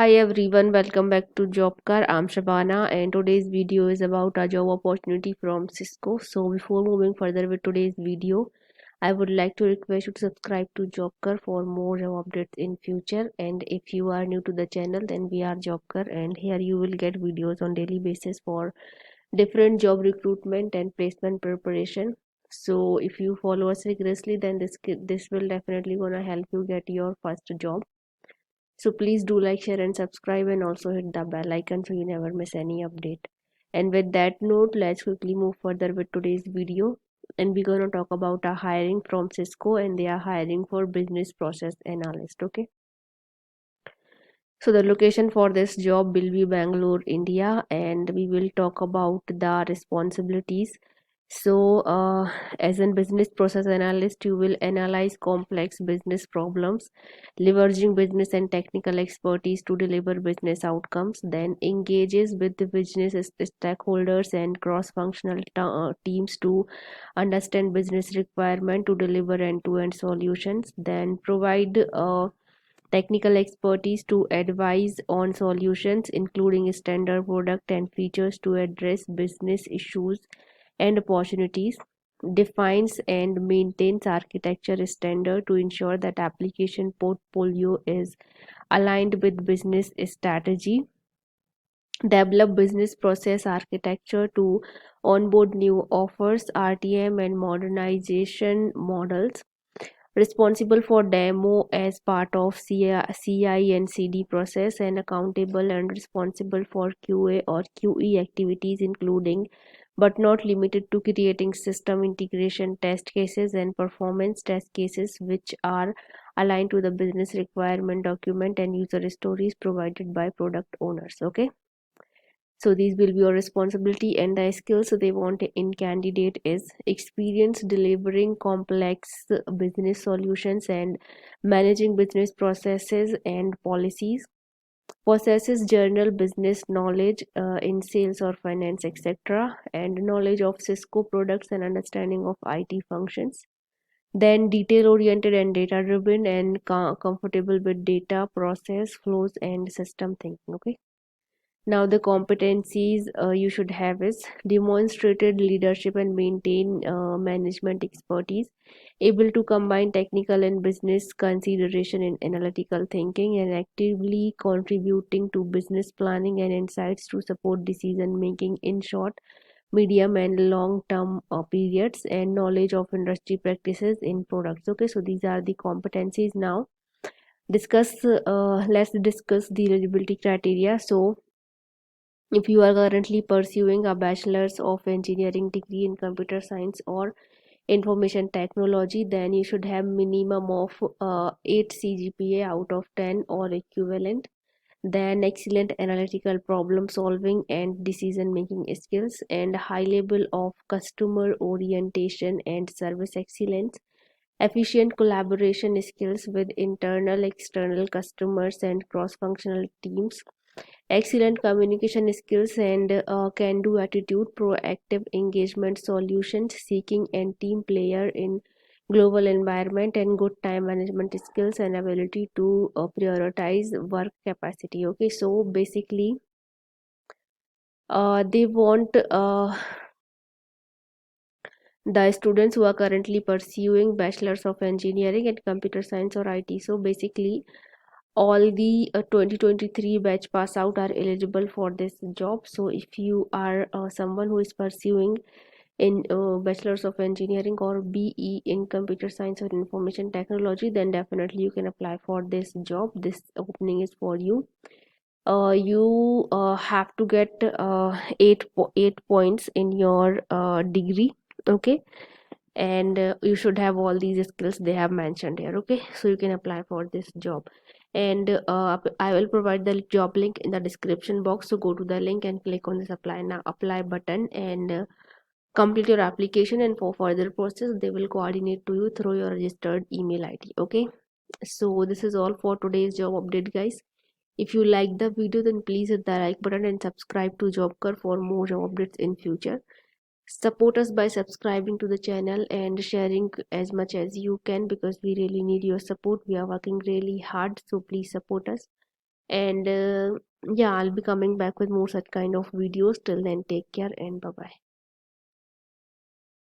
Hi everyone, welcome back to Jobkar. I'm Shabana and today's video is about a job opportunity from Cisco. So before moving further with today's video, I would like to request you to subscribe to Jobkar for more job updates in future. And if you are new to the channel, then we are Jobkar and here you will get videos on daily basis for different job recruitment and placement preparation. So if you follow us rigorously, then this will definitely gonna help you get your first job. So please do like, share, and subscribe, and also hit the bell icon so you never miss any update. And with that note, let's quickly move further with today's video. And we're gonna talk about a hiring from Cisco, and they are hiring for business process analyst. Okay. So the location for this job will be Bangalore, India, and we will talk about the responsibilities. So, as a business process analyst, you will analyze complex business problems, leveraging business and technical expertise to deliver business outcomes. Then engages with the business stakeholders and cross-functional teams to understand business requirement to deliver end-to-end solutions. Then provide technical expertise to advise on solutions, including standard product and features to address business issues and opportunities. Defines and maintains architecture standard to ensure that application portfolio is aligned with business strategy. Develop business process architecture to onboard new offers, RTM, and modernization models. Responsible for demo as part of CI and CD process, and accountable and responsible for QA or QE activities, including but not limited to creating system integration test cases and performance test cases which are aligned to the business requirement document and user stories provided by product owners. Okay, so these will be your responsibility, and the skills they want in candidate is experience delivering complex business solutions and managing business processes and policies. Possesses general business knowledge in sales or finance, etc., and knowledge of Cisco products and understanding of IT functions. Then detail oriented and data driven and comfortable with data process flows and system thinking. Okay, now the competencies you should have is demonstrated leadership and maintain management expertise, able to combine technical and business consideration in analytical thinking, and actively contributing to business planning and insights to support decision making in short, medium, and long term periods, and knowledge of industry practices in products. Okay, so these are the competencies. Now discuss let's discuss the eligibility criteria. So if you are currently pursuing a bachelor's of engineering degree in computer science or information technology, then you should have minimum of 8 CGPA out of 10 or equivalent. Then excellent analytical problem solving and decision making skills, and high level of customer orientation and service excellence. Efficient collaboration skills with internal, external customers and cross functional teams. Excellent communication skills and can do attitude, proactive engagement, solutions seeking, and team player in global environment, and good time management skills and ability to prioritize work capacity. Okay, so basically, they want the students who are currently pursuing bachelor's of engineering in computer science or IT. So basically, all the 2023 batch pass out are eligible for this job. So if you are someone who is pursuing in bachelor's of engineering or BE in computer science or information technology, then definitely you can apply for this job. This opening is for you. You have to get 8 points in your degree. Okay, and you should have all these skills they have mentioned here. Okay, so you can apply for this job, and I will provide the job link in the description box. So go to the link and click on this apply now apply button, and complete your application, and for further process they will coordinate to you through your registered email ID. Okay, so this is all for today's job update, guys. If you like the video, then please hit the like button and subscribe to Jobker for more job updates in future. Support us by subscribing to the channel and sharing as much as you can, because we really need your support. We are working really hard, so please support us. And yeah, I'll be coming back with more such kind of videos. Till then, take care and bye bye.